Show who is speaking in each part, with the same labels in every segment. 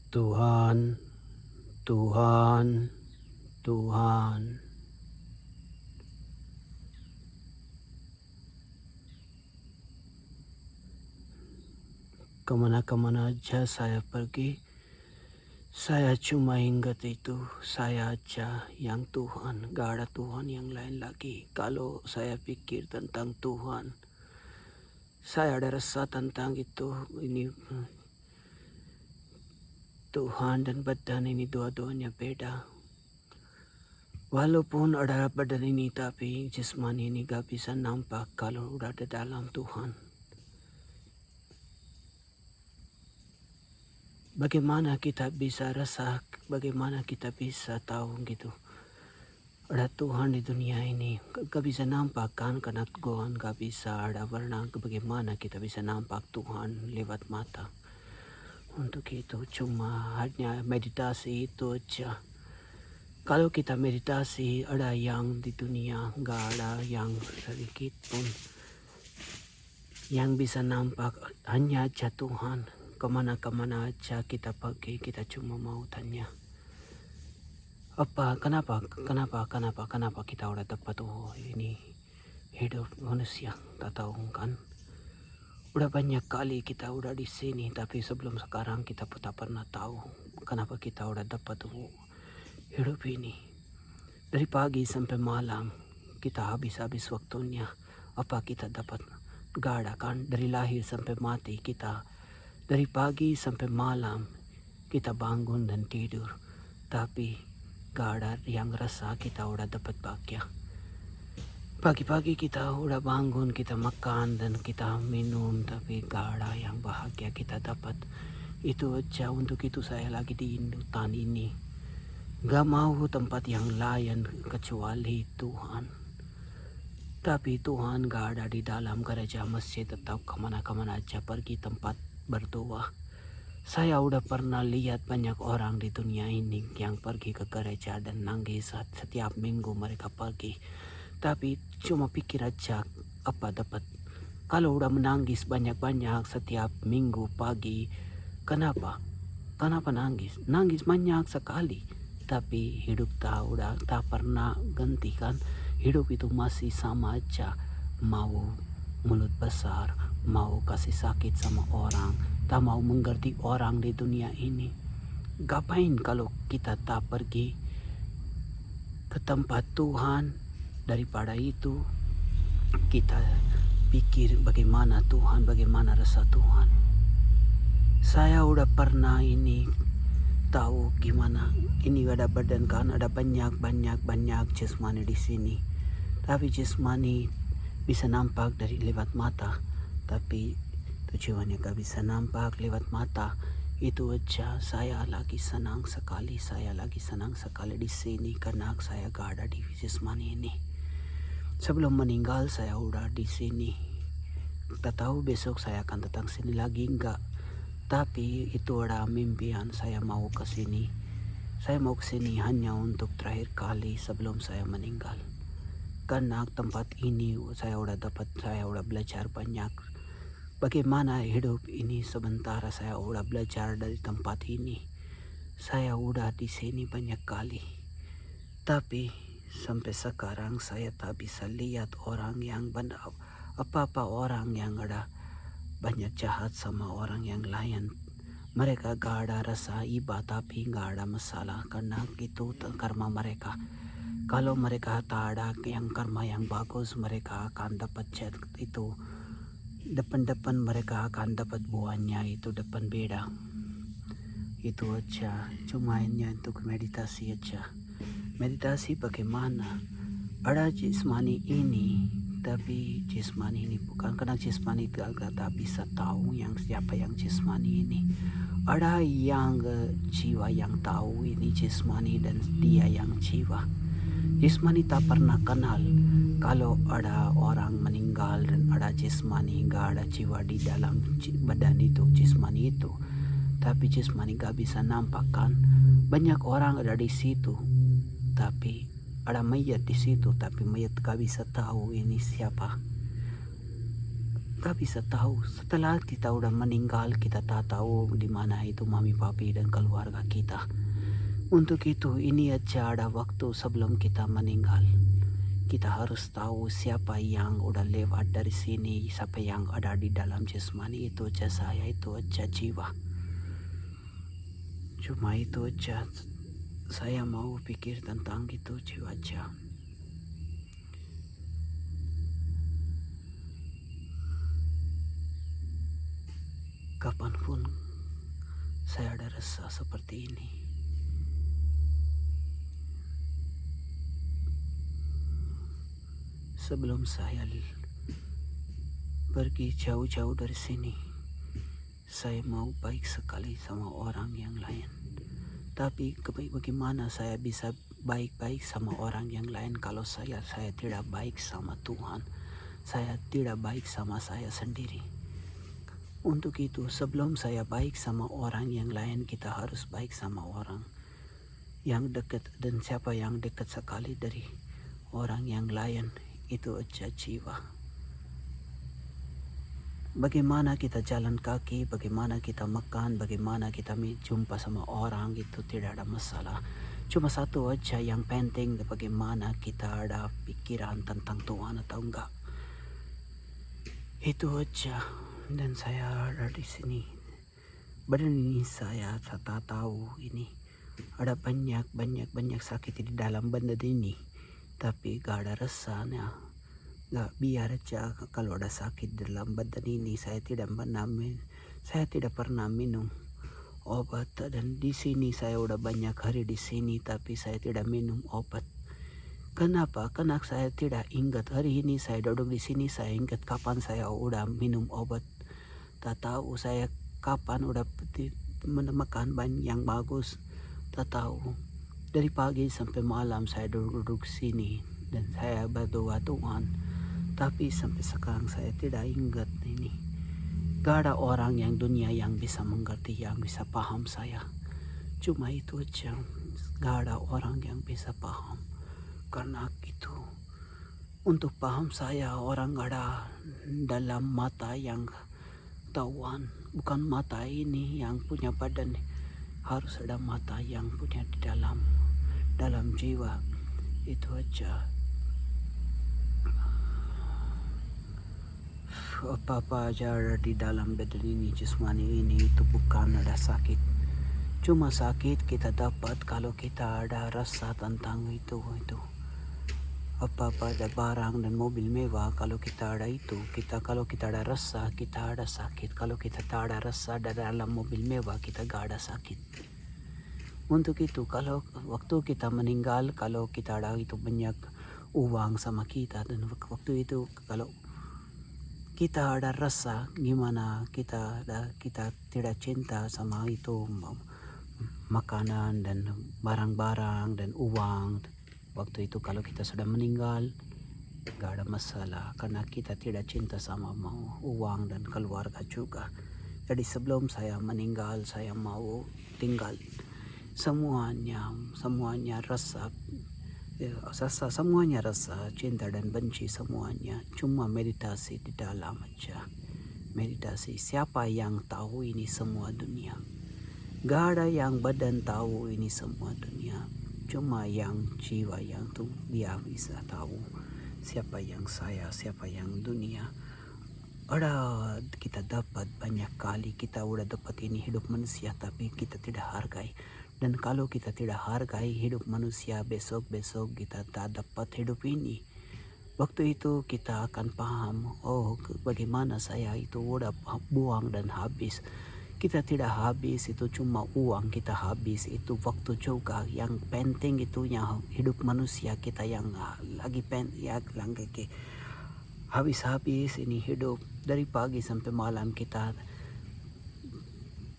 Speaker 1: Tuhan, Tuhan, Tuhan. Kemana-kemana aja saya pergi, saya cuma ingat itu, saya aja yang Tuhan, gak ada Tuhan yang lain lagi. Kalau saya pikir tentang Tuhan, saya ada rasa tentang itu, ini Tuhan dan badan ini dua-duanya beda. Walaupun ada badan ini tapi jasmani ini gak bisa nampak kalau udah ada dalam Tuhan. Bagaimana kita bisa rasa, bagaimana kita bisa tahu gitu. Ada Tuhan di dunia ini, gak bisa nampak kan karena Tuhan gak bisa ada warna. Bagaimana kita bisa nampak Tuhan lewat mata. Untuk itu cuma hanya meditasi itu aja. Kalau kita meditasi ada yang di dunia, gak ada yang sedikit pun yang bisa nampak, hanya aja Tuhan. Kemana-kemana aja kita pergi, kita cuma mau tanya. Kenapa kita udah dapat ini hidup manusia, tak tahu kan. Udah banyak kali kita udah di sini, tapi sebelum sekarang kita pun tak pernah tahu kenapa kita udah dapat hidup ini. Dari pagi sampai malam kita habis waktunya. Apa kita dapat? Gak ada kan. Dari lahir sampai mati kita, dari pagi sampai malam kita bangun dan tidur, tapi gak ada yang rasa kita udah dapat bahagia. Pagi-pagi kita udah bangun, kita makan dan kita minum, tapi gak ada yang bahagia kita dapat. Itu aja. Untuk itu saya lagi di hutan ini. Gak mau tempat yang lain kecuali Tuhan. Tapi Tuhan gak ada di dalam gereja, masjid atau kemana-kemana aja pergi tempat berdoa. Saya udah pernah lihat banyak orang di dunia ini yang pergi ke gereja dan nangis setiap minggu mereka pergi. Tapi cuma pikir aja apa dapat. Kalau udah menangis banyak-banyak setiap minggu pagi, kenapa? Kenapa nangis? Nangis banyak sekali. Tapi hidup udah tak pernah ganti kan. Hidup itu masih sama aja. Mau mulut besar, mau kasih sakit sama orang, tak mau mengerti orang di dunia ini. Ngapain kalau kita tak pergi ke tempat Tuhan? Daripada itu kita pikir bagaimana Tuhan, bagaimana rasa Tuhan. Saya udah pernah ini tahu gimana ini ada badan kan, ada banyak jasmani di sini. Tapi jasmani bisa nampak dari lewat mata, tapi tujuannya gak bisa nampak lewat mata. Itu aja. Saya lagi senang sekali di sini karena saya gak ada di jasmani ini. Sebelum meninggal saya udah di sini. Tak tahu besok saya akan datang sini lagi enggak. Tapi itu ada mimpian saya mau ke sini. Saya mau ke sini hanya untuk terakhir kali sebelum saya meninggal. Karena tempat ini saya udah belajar banyak. Bagaimana hidup ini sementara, saya udah belajar dari tempat ini. Saya udah di sini banyak kali. Tapi sampai sekarang saya tak bisa lihat orang yang apa-apa orang yang ada banyak jahat sama orang yang lain. Mereka gak ada rasa iba tapi gak ada masalah karena itu karma mereka. Kalau mereka tak ada yang karma yang bagus, mereka akan dapat chat itu. Depan mereka akan dapat buahnya itu depan beda. Itu aja. Cuma hanya untuk meditasi aja. Meditasi bagaimana? Ada jasmani ini, tapi jasmani ini bukan karena jasmani tak bisa tahu yang siapa yang jasmani ini. Ada yang jiwa yang tahu ini jasmani dan dia yang jiwa. Jasmani tak pernah kenal. Kalau ada orang meninggal dan ada jasmani, gak ada jiwa di dalam badan itu, jasmani itu. Tapi jasmani gak bisa nampak kan. Banyak orang ada di situ. Tapi ada mayat di situ, tapi mayat gak bisa tahu ini siapa. gak bisa tahu. Setelah kita udah meninggal, kita tak tahu di mana itu mami papi dan keluarga kita. Untuk itu ini aja ada waktu sebelum kita meninggal. Kita harus tahu siapa yang udah lewat dari sini, siapa yang ada di dalam jasmani. Itu aja saya, itu aja jiwa. Cuma itu aja saya mau pikir tentang itu jiwa aja. Kapanpun saya ada rasa seperti ini, sebelum saya pergi jauh-jauh dari sini, saya mau baik sekali sama orang yang lain. Tapi bagaimana saya bisa baik-baik sama orang yang lain kalau saya tidak baik sama Tuhan, saya tidak baik sama saya sendiri. Untuk itu sebelum saya baik sama orang yang lain, kita harus baik sama orang yang dekat. Dan siapa yang dekat sekali dari orang yang lain, itu aja jiwa. Bagaimana kita jalan kaki, bagaimana kita makan, bagaimana kita jumpa sama orang, itu tidak ada masalah. Cuma satu aja yang penting, bagaimana kita ada pikiran tentang Tuhan atau enggak. Itu aja. Dan saya ada di sini. Badan ini saya tak tahu ini ada banyak sakit di dalam badan ini. Tapi gak ada rasanya. Gak, biar aja kalau ada sakit dalam badan ini. Saya tidak pernah minum obat. Dan di sini saya udah banyak hari di sini, tapi saya tidak minum obat. Kenapa? Karena saya tidak ingat hari ini saya duduk di sini. Saya ingat kapan saya udah minum obat. Tak tahu saya kapan udah makan banyak yang bagus. Tak tahu. Dari pagi sampai malam saya duduk sini dan saya berdoa Tuhan. Tapi sampai sekarang saya tidak ingat ini. Gak ada orang yang dunia yang bisa mengerti, yang bisa paham saya. Cuma itu aja. Gak ada orang yang bisa paham. Karena itu, untuk paham saya, orang ada dalam mata yang tahuan, bukan mata ini yang punya badan. Harus ada mata yang punya di dalam jiwa. Itu aja. Apa-apa aja ada di dalam badan ini, jasmani ini, itu bukan ada sakit. Cuma sakit kita dapat kalau kita ada rasa tentang itu. Apa-apa ada barang dan mobil mewah, kalau kita ada itu, kalau kita ada rasa, kita ada sakit. Kalau kita tak ada rasa dalam mobil mewah, kita gak ada sakit. Untuk itu kalau waktu kita meninggal, kalau kita ada itu banyak uang sama kita, dan waktu itu kalau kita ada rasa gimana, kita tidak cinta sama itu makanan dan barang-barang dan uang. Waktu itu kalau kita sudah meninggal, gak ada masalah karena kita tidak cinta sama uang dan keluarga juga. Jadi sebelum saya meninggal, saya mau tinggal semuanya rasa, semuanya rasa cinta dan benci semuanya. Cuma meditasi di dalam aja. Meditasi. Siapa yang tahu ini semua dunia? Gak ada yang badan tahu ini semua dunia. Cuma yang jiwa yang tuh dia bisa tahu siapa yang saya, siapa yang dunia. Ada kita dapat banyak kali, kita udah dapat ini hidup manusia, tapi kita tidak hargai. Dan kalau kita tidak hargai hidup manusia, besok kita tak dapat hidup ini. Waktu itu kita akan paham, oh bagaimana saya itu udah buang dan habis. Kita tidak habis, itu cuma uang kita habis, itu waktu juga. Yang penting itu yang hidup manusia kita yang lagi habis ini hidup. Dari pagi sampai malam kita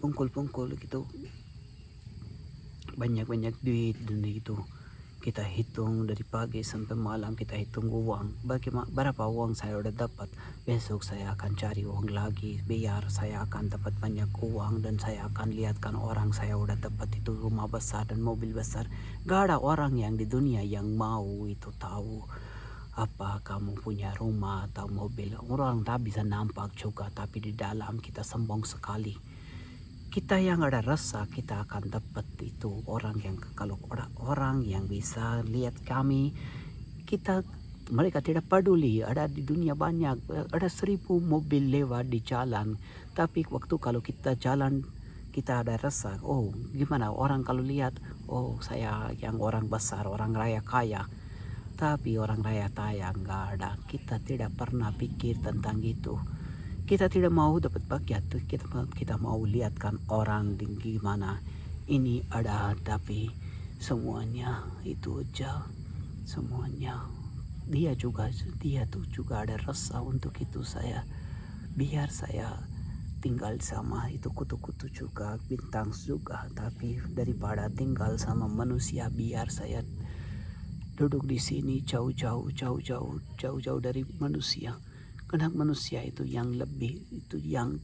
Speaker 1: pungkul gitu, banyak duit dan itu kita hitung dari pagi sampai malam, kita hitung uang. Berapa uang saya udah dapat, besok saya akan cari uang lagi biar saya akan dapat banyak uang. Dan saya akan lihatkan orang saya udah dapat itu rumah besar dan mobil besar. Gak ada orang yang di dunia yang mau itu tahu apa kamu punya rumah atau mobil, orang tak bisa nampak juga, tapi di dalam kita sombong sekali. Kita yang ada rasa kita akan dapat itu orang yang, kalau orang yang bisa lihat kami, kita mereka tidak peduli, ada di dunia banyak, ada 1000 mobil lewat di jalan, tapi waktu kalau kita jalan kita ada rasa, oh gimana orang kalau lihat, oh saya yang orang besar, orang raya kaya, tapi orang raya kaya nggak ada. Kita tidak pernah pikir tentang itu. Kita tidak mau dapat bagian tuh, kita mau lihatkan orang di gimana ini ada, tapi semuanya itu aja, semuanya dia tuh juga ada rasa untuk itu. Saya biar saya tinggal sama itu kutu-kutu juga, bintang juga, tapi daripada tinggal sama manusia, biar saya duduk di sini jauh-jauh dari manusia. Karena manusia itu yang lebih, itu yang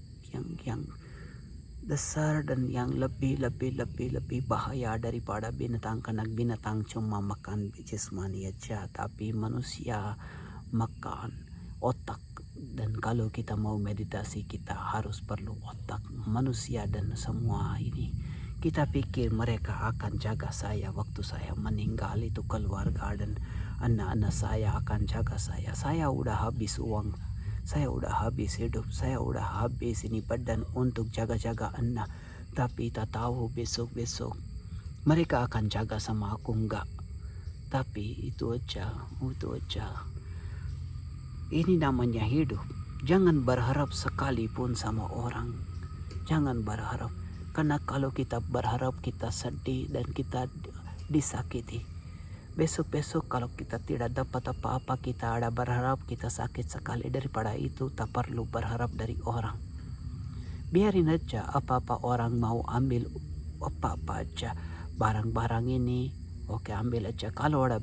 Speaker 1: besar dan yang lebih bahaya daripada binatang, karena binatang cuma makan jasmani aja, tapi manusia makan otak. Dan kalau kita mau meditasi kita harus perlu otak. Manusia dan semua ini kita pikir mereka akan jaga saya waktu saya meninggal, itu keluarga dan anak-anak saya akan jaga saya udah habis uang, saya udah habis hidup, saya udah habis ini badan untuk jaga-jaga anak, tapi tak tahu besok-besok mereka akan jaga sama aku enggak. Tapi itu aja. Ini namanya hidup. Jangan berharap sekalipun sama orang. Jangan berharap. Karena kalau kita berharap kita sedih dan kita disakiti. Besok-besok kalau kita tidak dapat apa-apa, kita ada berharap, kita sakit sekali. Daripada itu tak perlu berharap dari orang. Biarin aja apa-apa orang mau ambil, apa-apa aja barang-barang ini, oke ambil aja. Kalau ada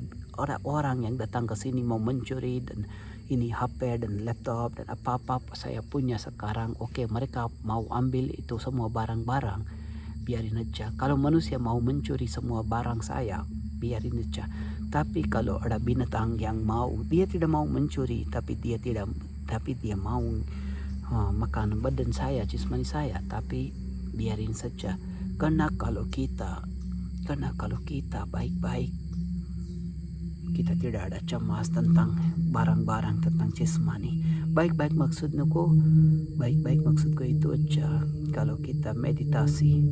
Speaker 1: orang yang datang ke sini mau mencuri dan ini HP dan laptop dan apa-apa saya punya sekarang, oke mereka mau ambil itu semua barang-barang, biarin aja. Kalau manusia mau mencuri semua barang saya, biarin aja. Tapi kalau ada binatang yang mau, dia tidak mau mencuri, tapi dia mau makan badan saya, jasmani saya, tapi biarin saja. Karena kalau kita baik-baik, kita tidak ada cemas tentang barang-barang, tentang jasmani. Baik-baik maksudku itu aja. Kalau kita meditasi,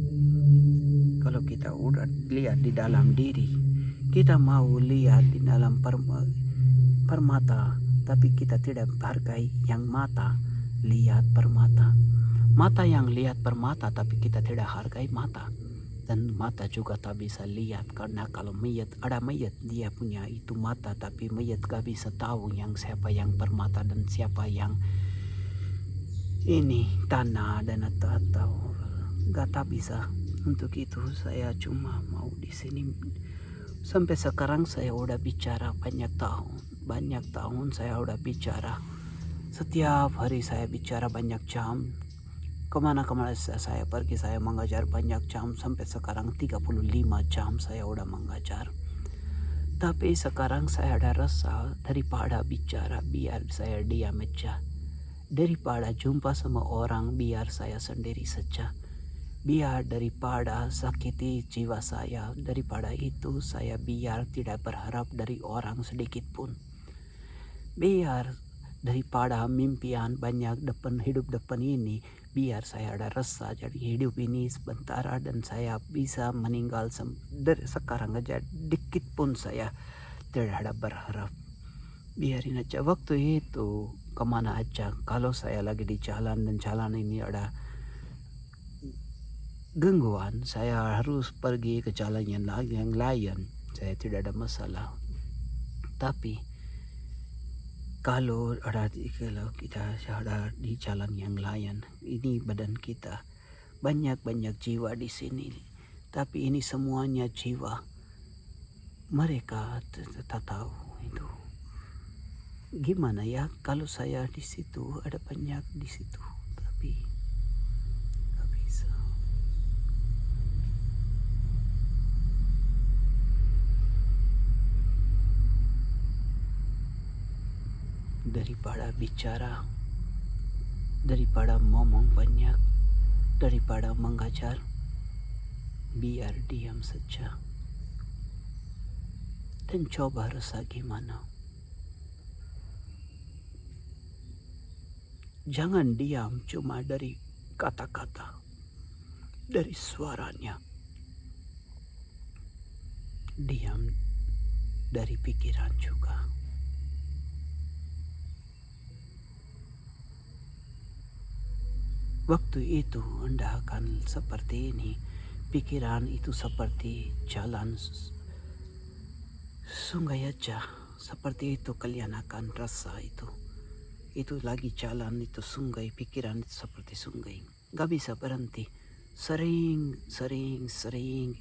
Speaker 1: kalau kita udah lihat di dalam diri, kita mau lihat di dalam permata, tapi kita tidak hargai yang mata lihat permata. Mata yang lihat permata, tapi kita tidak hargai mata. Dan mata juga tak bisa lihat, karena kalau ada mayat dia punya itu mata, tapi mayat gak bisa tahu yang siapa yang permata dan siapa yang ini tanah dan atau tak bisa. Untuk itu saya cuma mau di sini. Sampai sekarang saya udah bicara banyak tahun saya udah bicara. Setiap hari saya bicara banyak jam. Kemana-kemana saya pergi saya mengajar banyak jam. Sampai sekarang 35 jam saya udah mengajar. Tapi sekarang saya ada rasa daripada bicara, biar saya diam aja. Daripada jumpa sama orang, biar saya sendiri saja. Biar daripada sakiti jiwa saya, daripada itu saya biar tidak berharap dari orang sedikit pun. Biar daripada mimpian banyak hidup depan ini, biar saya ada rasa jadi hidup ini sebentar dan saya bisa meninggal dari sekarang aja. Dikit pun saya tidak ada berharap. Biarin aja waktu itu kemana aja. Kalau saya lagi di jalan dan jalan ini ada gangguan, saya harus pergi ke jalan yang lain, saya tidak ada masalah. Tapi kalau kita ada di jalan yang lain, ini badan kita banyak jiwa di sini, tapi ini semuanya jiwa. Mereka tak tahu itu gimana ya. Kalau saya di situ ada banyak di situ, tapi nggak bisa. daripada bicara, daripada ngomong banyak, daripada mengajar, biar diam saja dan coba rasa gimana. Jangan diam cuma dari kata-kata, dari suaranya. Diam dari pikiran juga. Waktu itu Anda akan seperti ini. Pikiran itu seperti jalan sungai aja. Seperti itu kalian akan rasa itu. Itu lagi jalan itu sungai, pikiran itu seperti sungai. Gak bisa berhenti. Sering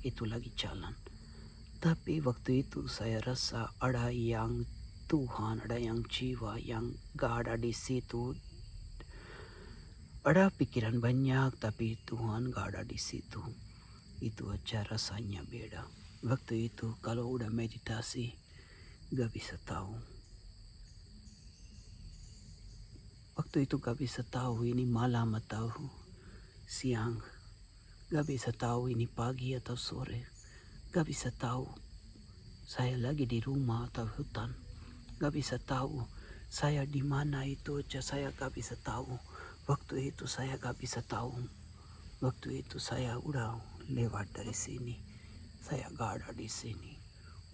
Speaker 1: itu lagi jalan. Tapi waktu itu saya rasa ada yang Tuhan, ada yang jiwa yang gak ada di situ. Ada pikiran banyak tapi Tuhan gak ada di situ. Itu aja rasanya beda. Waktu itu kalau udah meditasi gak bisa tahu. Waktu itu gak bisa tahu ini malam atau siang. Gak bisa tahu ini pagi atau sore. Gak bisa tahu saya lagi di rumah atau hutan. Gak bisa tahu saya di mana itu aja saya gak bisa tahu. Waktu itu saya gak bisa tahu. Waktu itu saya udah lewat dari sini. Saya gak ada di sini.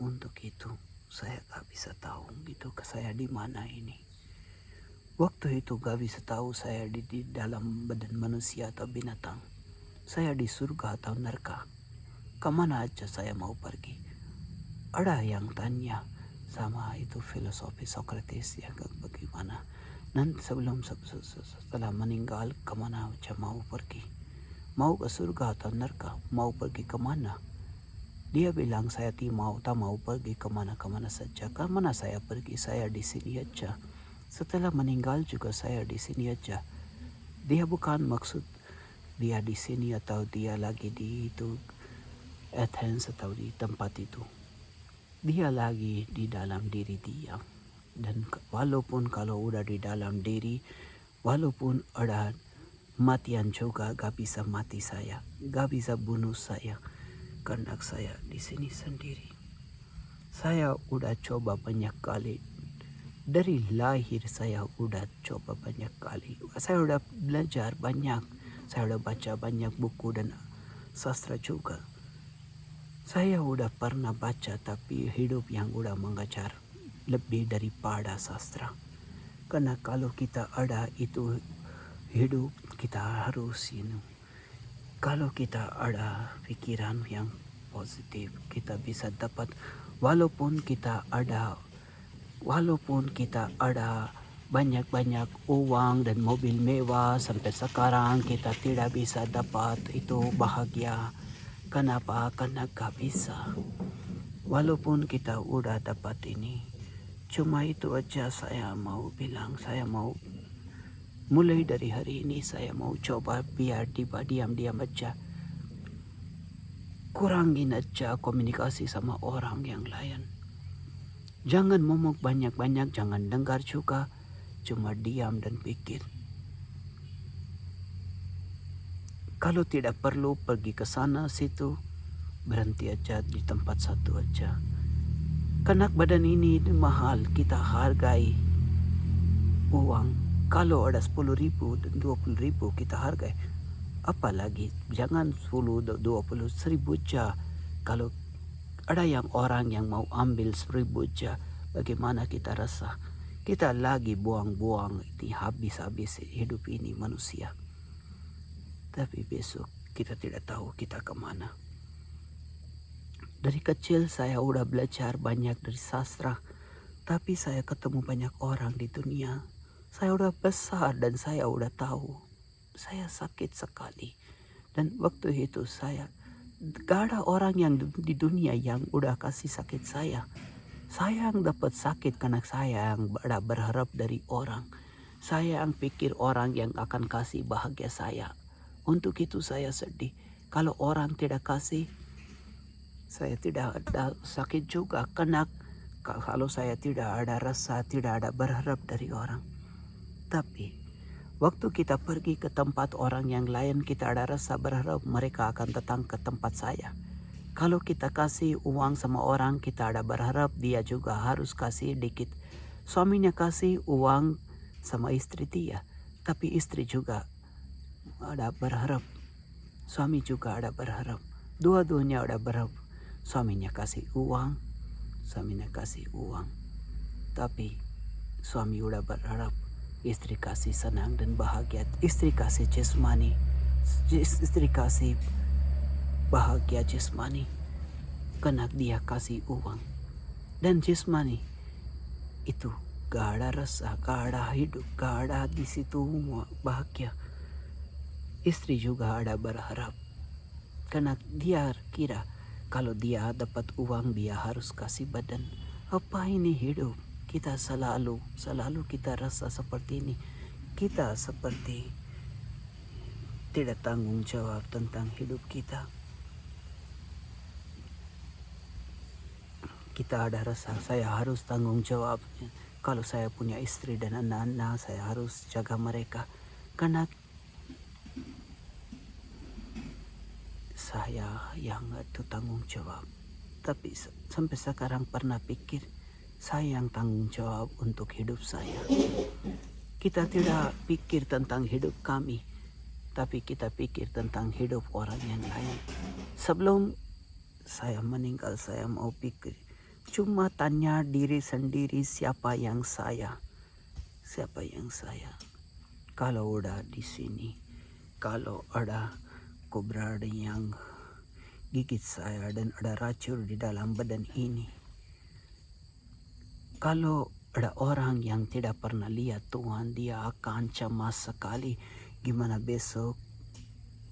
Speaker 1: Untuk itu saya gak bisa tahu gitu ke saya di mana ini. Waktu itu gak bisa tahu saya di dalam badan manusia atau binatang. Saya di surga atau neraka. Kemana aja saya mau pergi. Ada yang tanya sama itu filosofi Socrates ya bagaimana. Nanti setelah meninggal kemana aja mau pergi. Mau ke surga atau neraka. Mau pergi kemana. Dia bilang saya tak mau pergi kemana-kemana saja. Kemana saya pergi, saya di sini aja. Setelah meninggal juga saya di sini aja. Dia bukan maksud dia di sini atau dia lagi di itu Athens atau di tempat itu. Dia lagi di dalam diri dia. Dan walaupun kalau udah di dalam diri, walaupun ada matian juga gak bisa mati saya, gak bisa bunuh saya. Karena saya di sini sendiri. Saya udah coba banyak kali. Dari lahir saya udah coba banyak kali. Saya udah belajar banyak. Saya udah baca banyak buku dan sastra juga. Saya udah pernah baca tapi hidup yang udah mengajar lebih daripada sastra. Karena kalau kita ada itu hidup kita harus ini. Kalau kita ada pikiran yang positif kita bisa dapat walaupun kita ada banyak-banyak uang dan mobil mewah sampai sekarang kita tidak bisa dapat itu bahagia. Kenapa? Karena gak bisa. Walaupun kita udah dapat ini. Cuma itu aja saya mau bilang. Saya mau mulai dari hari ini saya mau coba biar diam-diam aja. Kurangin aja komunikasi sama orang yang lain. Jangan ngomong banyak-banyak, jangan dengar juga. Cuma diam dan pikir. Kalau tidak perlu pergi ke sana situ, berhenti aja di tempat satu aja. Karena badan ini mahal, kita hargai uang. Kalau ada 10.000 dan 20.000 kita hargai. Apalagi jangan 10, 20, 1.000 aja. Kalau ada yang orang yang mau ambil 1.000 aja, bagaimana kita rasa? Kita lagi buang-buang ini habis-habis hidup ini manusia. Tapi besok kita tidak tahu kita kemana. Dari kecil saya udah belajar banyak dari sastra. Tapi saya ketemu banyak orang di dunia. Saya udah besar dan saya udah tahu. Saya sakit sekali. Dan waktu itu saya gak ada orang yang di dunia yang udah kasih sakit saya. Saya yang dapat sakit karena saya yang berharap dari orang. Saya yang pikir orang yang akan kasih bahagia saya. Untuk itu saya sedih. Kalau orang tidak kasih, saya tidak ada sakit juga. Karena kalau saya tidak ada rasa, tidak ada berharap dari orang. Tapi waktu kita pergi ke tempat orang yang lain, kita ada rasa berharap mereka akan datang ke tempat saya. Kalau kita kasih uang sama orang, kita ada berharap dia juga harus kasih dikit. Suaminya kasih uang sama istri dia, tapi istri juga ada berharap. Suami juga ada berharap. Dua-duanya ada berharap. Suaminya kasih uang, tapi suami udah berharap istri kasih senang dan bahagia. Istri kasih jasmani, istri kasih bahagia jasmani karena dia kasih uang. Dan jasmani itu gak ada rasa, gak ada hidup, gak ada di situ bahagia. Istri juga ada berharap karena dia kira kalau dia dapat uang dia harus kasih badan. Apa ini hidup? Kita selalu kita rasa seperti ini. Kita seperti tidak tanggung jawab tentang hidup kita. Kita ada rasa saya harus tanggung jawab. Kalau saya punya istri dan anak-anak, saya harus jaga mereka. Karena saya yang itu tanggung jawab. Tapi sampai sekarang pernah pikir saya yang tanggung jawab untuk hidup saya. Kita tidak pikir tentang hidup kami, tapi kita pikir tentang hidup orang yang lain. Sebelum saya meninggal, saya mau pikir cuma tanya diri sendiri siapa yang saya. Kalau udah di sini, kalau ada kobra yang gigit saya dan ada racun di dalam badan ini. Kalau ada orang yang tidak pernah lihat Tuhan, dia akan cemas sekali. Gimana besok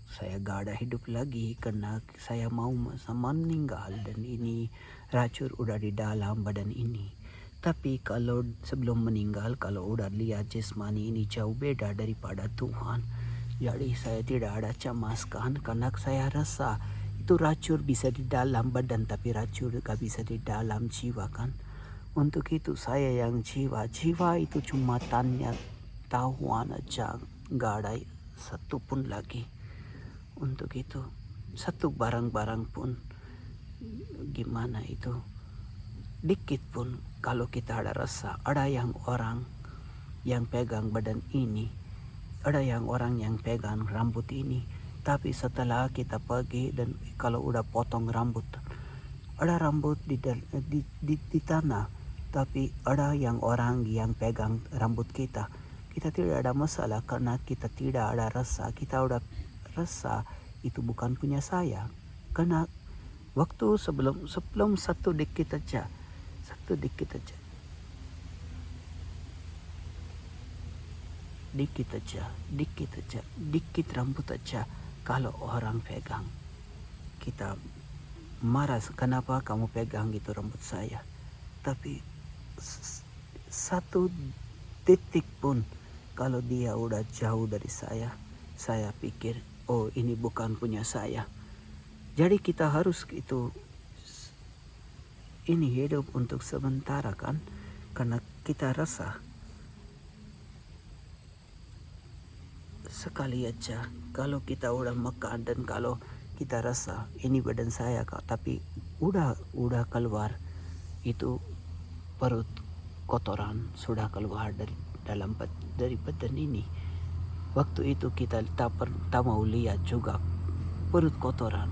Speaker 1: saya gak ada hidup lagi karena saya mau meninggal dan ini racun udah di dalam badan ini. Tapi kalau sebelum meninggal, kalau udah lihat jasmani ini jauh beda daripada Tuhan. Jadi saya tidak ada cemaskan karena saya rasa itu racun bisa di dalam badan tapi racun gak bisa di dalam jiwa kan. Untuk itu saya yang jiwa itu cuma tanya tahuan aja, gak ada satu pun lagi. Untuk itu satu barang-barang pun gimana itu dikit pun kalau kita ada rasa, ada yang orang yang pegang badan ini, ada yang orang yang pegang rambut ini, tapi setelah kita pergi dan kalau udah potong rambut, ada rambut di tanah, tapi ada yang orang yang pegang rambut kita. Kita tidak ada masalah karena kita tidak ada rasa. Kita udah rasa itu bukan punya saya. Karena waktu sebelum satu dikit aja, dikit rambut aja kalau orang pegang, kita marah, kenapa kamu pegang gitu rambut saya. Tapi satu detik pun kalau dia udah jauh dari saya pikir oh ini bukan punya saya. Jadi kita harus itu, ini hidup untuk sementara kan, karena kita rasa sekali aja kalau kita udah makan dan kalau kita rasa ini badan saya kak, tapi udah keluar itu perut kotoran sudah keluar dari badan ini. Waktu itu kita tak mau lihat juga perut kotoran.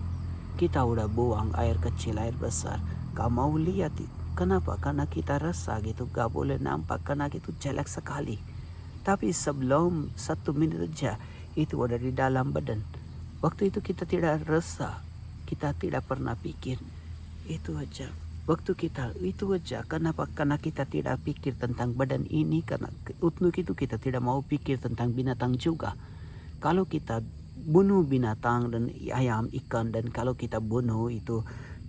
Speaker 1: Kita udah buang air kecil, air besar. Gak mau lihat. Kenapa? Karena kita rasa gitu gak boleh nampak karena itu jelek sekali. Tapi sebelum 1 menit aja itu ada di dalam badan. Waktu itu kita tidak rasa, kita tidak pernah pikir itu aja. Waktu kita itu aja. Kenapa? Karena kita tidak pikir tentang badan ini. Karena untuk itu kita tidak mau pikir tentang binatang juga. Kalau kita bunuh binatang dan ayam, ikan, dan kalau kita bunuh itu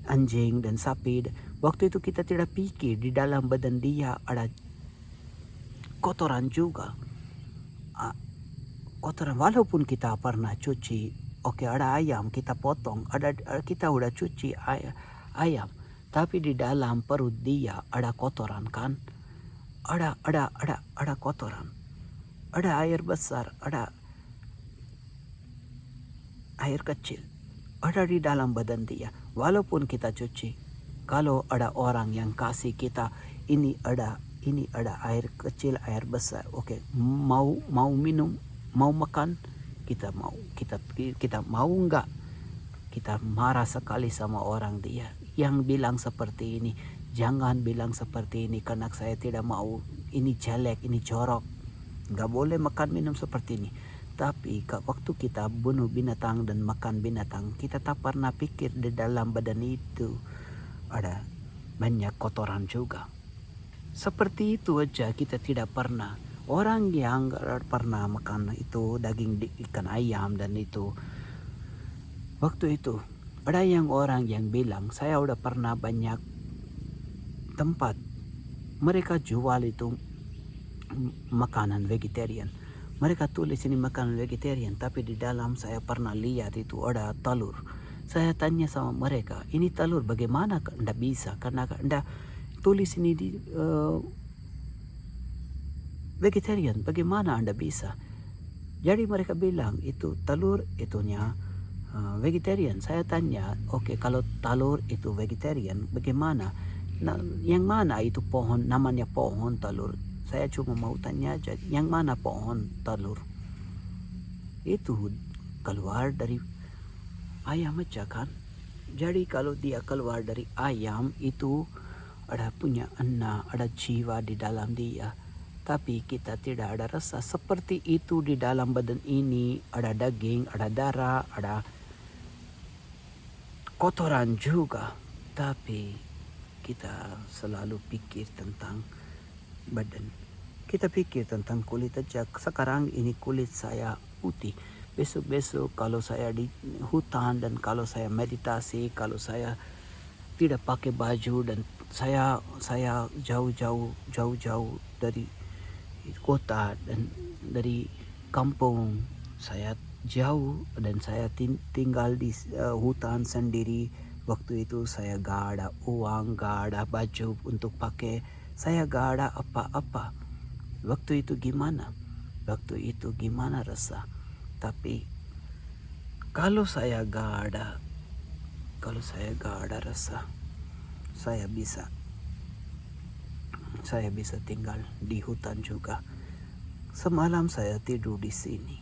Speaker 1: anjing dan sapi, waktu itu kita tidak pikir di dalam badan dia ada kotoran juga. Kotoran walaupun kita pernah cuci, oke ada ayam kita potong, kita udah cuci ayam, Tapi di dalam perut dia ada kotoran kan? Ada kotoran. Ada air besar, ada air kecil. Ada di dalam badan dia. Walaupun kita cuci, kalau ada orang yang kasih kita ini ada air kecil, air besar. Oke, mau minum, mau makan, kita mau enggak? Kita marah sekali sama orang dia yang bilang seperti ini. Jangan bilang seperti ini karena saya tidak mau. Ini jelek, ini jorok. Enggak boleh makan minum seperti ini. Tapi waktu kita bunuh binatang dan makan binatang, kita tak pernah pikir di dalam badan itu ada banyak kotoran juga. Seperti itu aja kita tidak pernah. Orang yang pernah makan itu daging ikan ayam dan itu, waktu itu ada orang yang bilang, saya udah pernah banyak tempat mereka jual itu makanan vegetarian. Mereka tulis ini makanan vegetarian, tapi di dalam saya pernah lihat itu ada telur. Saya tanya sama mereka, ini telur bagaimana Anda bisa? Karena Anda tulis ini di vegetarian, bagaimana Anda bisa? Jadi mereka bilang itu telur itunya vegetarian. Saya tanya, oke, kalau telur itu vegetarian, bagaimana? Nah, yang mana itu pohon, namanya pohon telur? Saya cuma mau tanya aja, yang mana pohon telur? Itu keluar dari ayam aja kan? Jadi kalau dia keluar dari ayam itu ada punya anak, ada jiwa di dalam dia. Tapi kita tidak ada rasa seperti itu di dalam badan ini. Ada daging, ada darah, ada kotoran juga. Tapi kita selalu pikir tentang badan. Kita pikir tentang kulit aja. Sekarang ini kulit saya putih. Besok-besok kalau saya di hutan dan kalau saya meditasi, kalau saya tidak pakai baju dan saya jauh-jauh dari kota dan dari kampung, saya jauh dan saya tinggal di hutan sendiri. Waktu itu saya gak ada uang, gak ada baju untuk pakai, saya gak ada apa-apa. Waktu itu gimana rasa? Tapi kalau saya gak ada rasa, saya bisa tinggal di hutan juga. Semalam saya tidur di sini,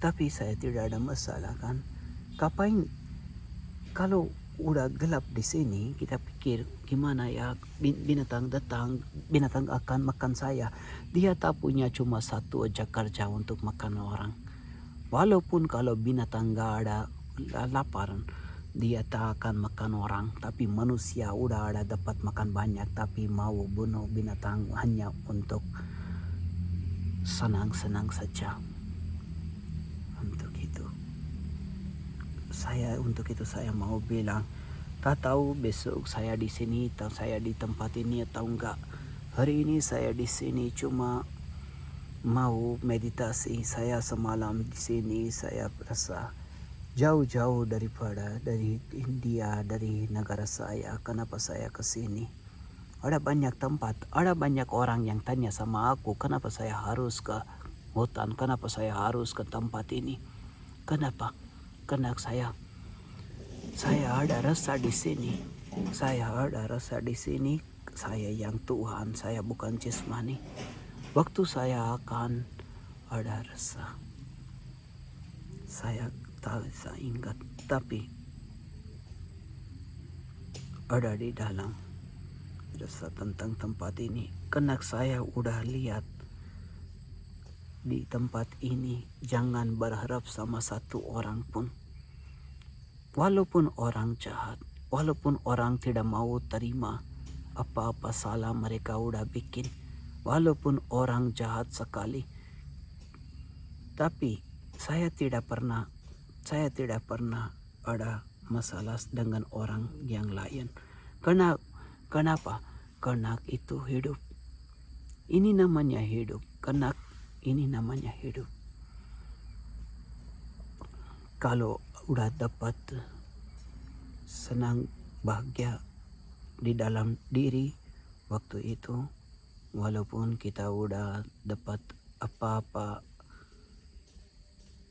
Speaker 1: tapi saya tidak ada masalah kan? Kapain kalau udah gelap di sini, kita pikir gimana ya binatang datang, binatang akan makan saya. Dia tak punya cuma satu aja kerja untuk makan orang. Walaupun kalau binatang gak ada lapar, dia tak akan makan orang. Tapi manusia udah ada dapat makan banyak, tapi mau bunuh binatang hanya untuk senang-senang saja. Untuk itu saya mau bilang, tak tahu besok saya di sini atau saya di tempat ini atau enggak. Hari ini saya di sini cuma mau meditasi. Saya semalam di sini, saya rasa jauh-jauh dari India, dari negara saya. Kenapa saya ke sini? Ada banyak tempat, ada banyak orang yang tanya sama aku, kenapa saya harus ke hutan, kenapa saya harus ke tempat ini? Kenapa? Karena saya ada rasa di sini. Saya ada rasa di sini. Saya yang Tuhan, saya bukan jasmani. Waktu saya akan ada rasa, saya tak bisa ingat, tapi ada di dalam rasa tentang tempat ini. Karena saya udah lihat di tempat ini, jangan berharap sama satu orang pun. Walaupun orang jahat, walaupun orang tidak mau terima apa-apa salah mereka udah bikin, walaupun orang jahat sekali, tapi saya tidak pernah ada masalah dengan orang yang lain. Kenapa? Karena itu hidup. Ini namanya hidup. Karena ini namanya hidup. Kalau udah dapat senang, bahagia, di dalam diri waktu itu, walaupun kita udah dapat apa-apa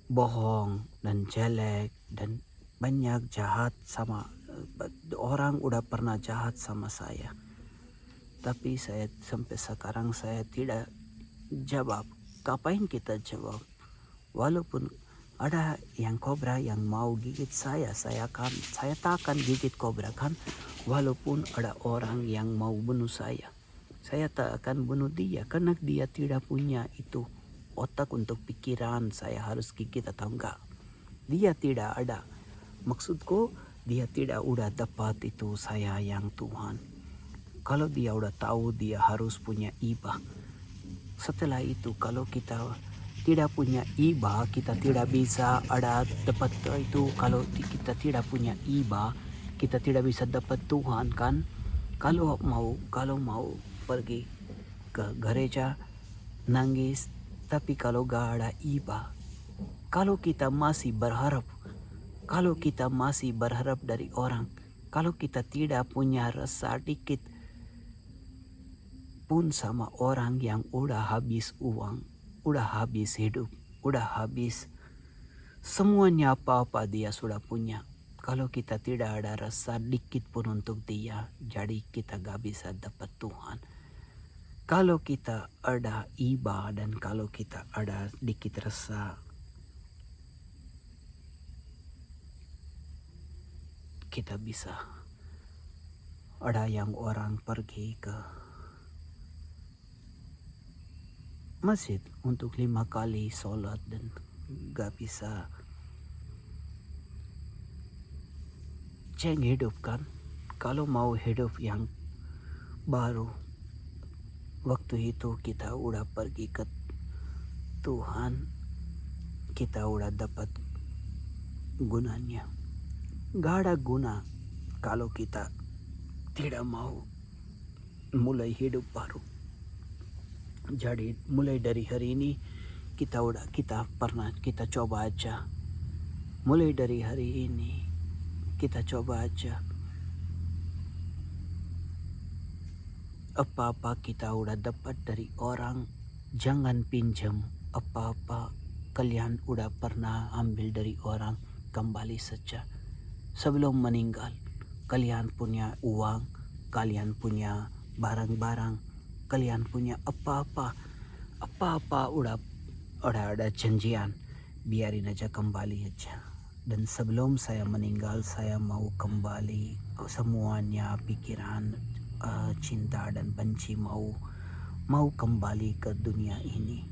Speaker 1: bohong dan jelek dan banyak jahat sama orang udah pernah jahat sama saya, tapi saya sampai sekarang saya tidak jawab. Ngapain kita jawab? Walaupun ada yang kobra yang mau gigit saya tak akan gigit kobra kan. Walaupun ada orang yang mau bunuh saya tak akan bunuh dia karena dia tidak punya itu otak untuk pikiran saya harus gigit atau enggak. Dia tidak ada. Maksudku dia tidak udah dapat itu saya yang Tuhan. Kalau dia udah tahu dia harus punya iba. Setelah itu kalau kita tidak punya iba, kita tidak bisa ada dapat itu. Kalau kita tidak punya iba, kita tidak bisa dapat Tuhan kan. Kalau mau pergi ke gereja nangis, tapi kalau gak ada iba, kalau kita masih berharap dari orang, kalau kita tidak punya rasa dikit pun sama orang yang udah habis uang, udah habis hidup, udah habis semuanya, apa-apa dia sudah punya. Kalau kita tidak ada rasa dikit pun untuk dia, jadi kita gak bisa dapat Tuhan. Kalau kita ada iba dan kalau kita ada dikit rasa, kita bisa. Ada yang orang pergi ke masjid untuk 5 kali sholat dan gak bisa ceng hidup kan. Kalau mau hidup yang baru, waktu itu kita udah pergi ke Tuhan, kita udah dapat gunanya. Gak ada guna kalau kita tidak mau mulai hidup baru. Jadi mulai dari hari ini kita coba aja. Mulai dari hari ini kita coba aja. Apa-apa kita udah dapat dari orang, jangan pinjam. Apa-apa kalian udah pernah ambil dari orang, kembali saja. Sebelum meninggal, kalian punya uang, kalian punya barang-barang, kalian punya apa-apa udah ada janjian, biarin aja, kembali aja. Dan sebelum saya meninggal, saya mau kembali semuanya, pikiran, cinta dan benci mau kembali ke dunia ini.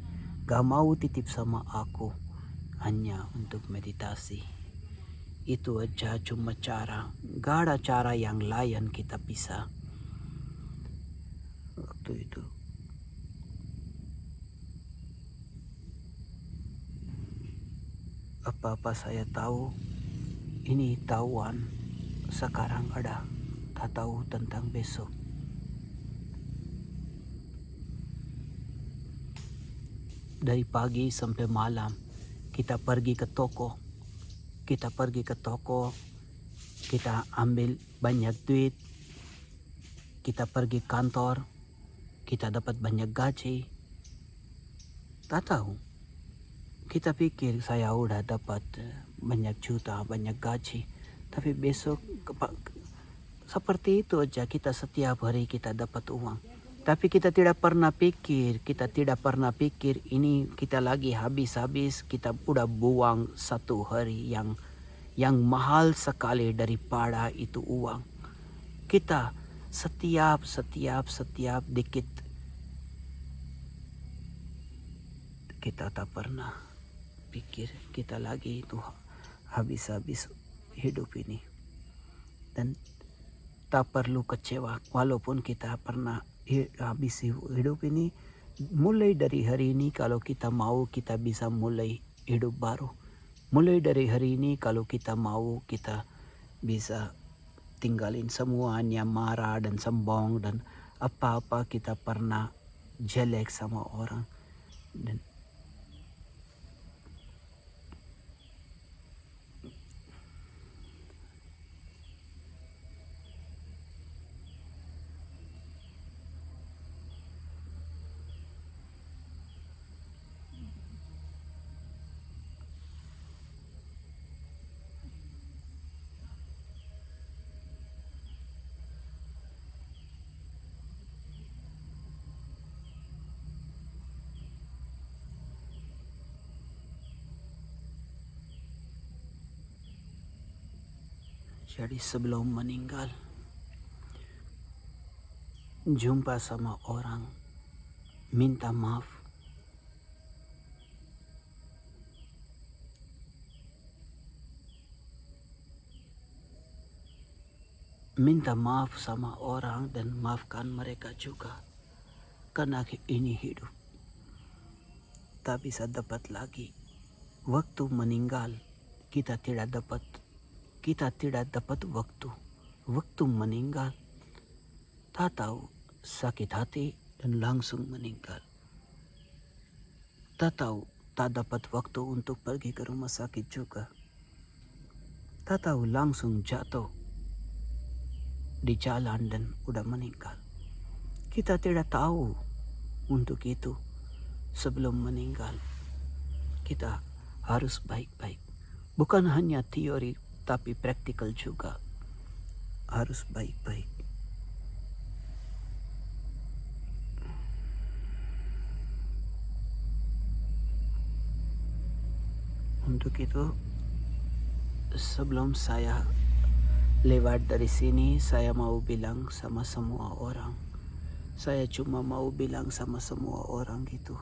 Speaker 1: Gak mau titip sama aku hanya untuk meditasi. Itu aja cuma cara. Gak ada cara yang lain kita bisa. Waktu itu apa-apa saya tahu, ini tahuan sekarang ada, tak tahu tentang besok. Dari pagi sampai malam kita pergi ke toko, kita ambil banyak duit, kita pergi kantor, kita dapat banyak gaji. Tak tahu, kita pikir saya udah dapat banyak juta, banyak gaji, tapi besok seperti itu aja. Kita setiap hari kita dapat uang, tapi kita tidak pernah pikir ini kita lagi habis, kita udah buang satu hari yang mahal sekali daripada itu uang. Kita setiap dikit kita tak pernah pikir kita lagi itu habis hidup ini. Dan tak perlu kecewa walaupun kita pernah habis hidup ini. Mulai dari hari ini kalau kita mau, kita bisa mulai hidup baru. Mulai dari hari ini kalau kita mau, kita bisa tinggalin semuanya marah dan sombong dan apa-apa kita pernah jelek sama orang. Dan Jadi sebelum meninggal, jumpa sama orang, minta maaf. Minta maaf sama orang dan maafkan mereka juga. Karena ini hidup. Tak bisa dapat lagi. Waktu meninggal, kita tidak dapat waktu. Waktu meninggal, tak tahu sakit hati dan langsung meninggal. Tak tahu, tak dapat waktu untuk pergi ke rumah sakit juga. Tak tahu langsung jatuh di jalan dan udah meninggal. Kita tidak tahu untuk itu. Sebelum meninggal, kita harus baik-baik. Bukan hanya teori, tapi praktikal juga. Harus baik-baik. Untuk itu, sebelum saya lewat dari sini, saya mau bilang sama semua orang. Saya cuma mau bilang sama semua orang gitu.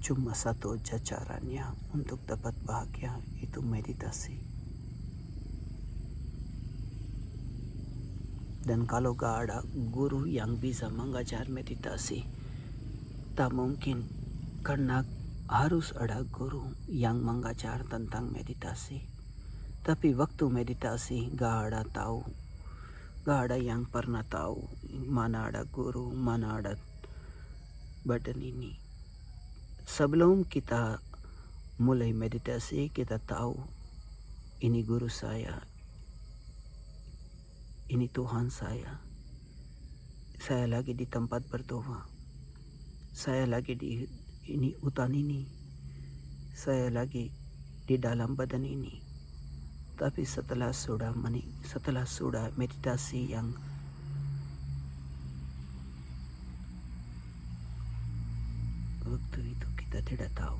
Speaker 1: Cuma satu aja caranya untuk dapat bahagia, itu meditasi. Dan kalau gak ada guru yang bisa mengajar meditasi, tak mungkin, karena harus ada guru yang mengajar tentang meditasi. Tapi waktu meditasi gak ada yang pernah tahu mana ada guru, mana ada badan ini. Sebelum kita mulai meditasi, kita tahu ini guru saya, ini Tuhan saya. Saya lagi di tempat berdoa. Saya lagi di hutan ini. Saya lagi di dalam badan ini. Tapi setelah sudah meditasi yang waktu itu kita tidak tahu.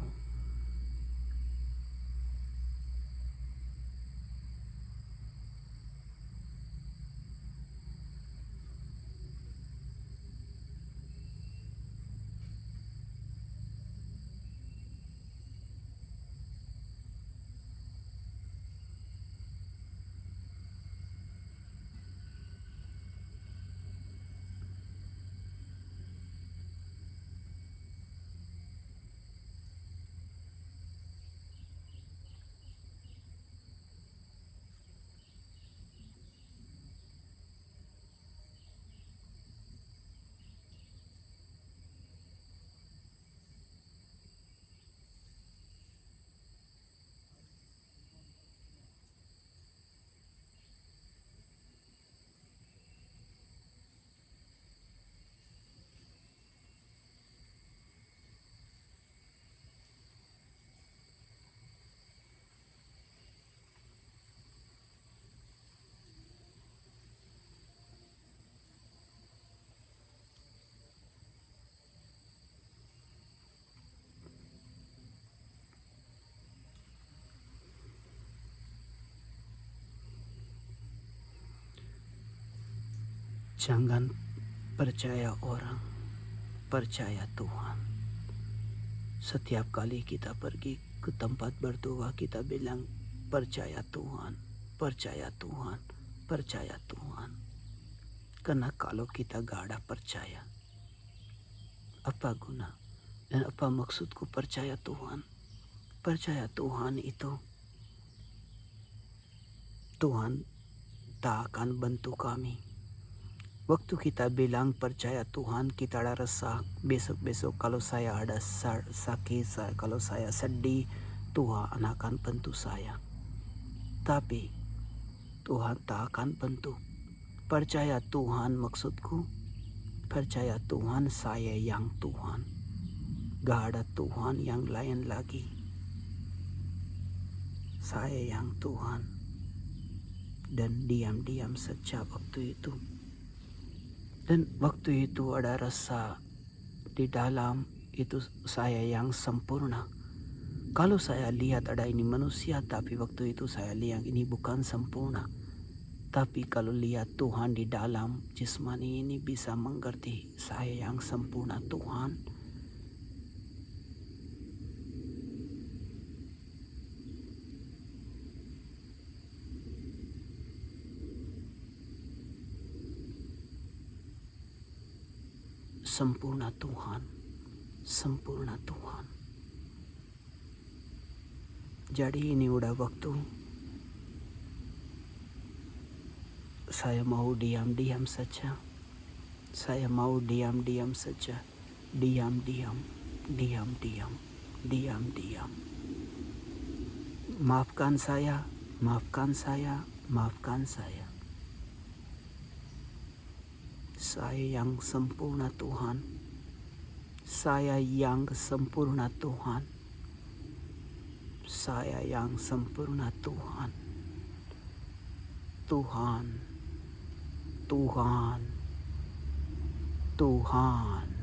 Speaker 1: Jangan percaya orang, percaya Tuhan. Setiap kali kita pergi ke tempat berdoa, kita bilang percaya Tuhan, percaya Tuhan, percaya Tuhan. Karena kalau kita gak ada percaya, apa guna? Dan apa maksudku percaya Tuhan? Percaya Tuhan itu, Tuhan tak akan bantu kami. Waktu kita bilang percaya Tuhan, kita ada rasa besok-besok kalau saya ada sakit, kalau saya sedih, Tuhan akan bantu saya. Tapi Tuhan tak akan bantu. Percaya Tuhan maksudku, percaya Tuhan, saya yang Tuhan. Gak ada Tuhan yang lain lagi. Saya yang Tuhan. Dan diam-diam saja waktu itu. Dan waktu itu ada rasa di dalam itu saya yang sempurna. Kalau saya lihat ada ini manusia, tapi waktu itu saya lihat ini bukan sempurna. Tapi kalau lihat Tuhan di dalam jasmani ini bisa mengerti saya yang sempurna Tuhan. Sempurna Tuhan, sempurna Tuhan. Jadi ini udah waktu saya mau diam-diam saja. Saya mau diam-diam saja. Diam-diam, diam-diam, diam-diam. Maafkan saya, maafkan saya, maafkan saya. Saya yang sempurna Tuhan. Saya yang sempurna Tuhan. Saya yang sempurna Tuhan. Tuhan, Tuhan, Tuhan.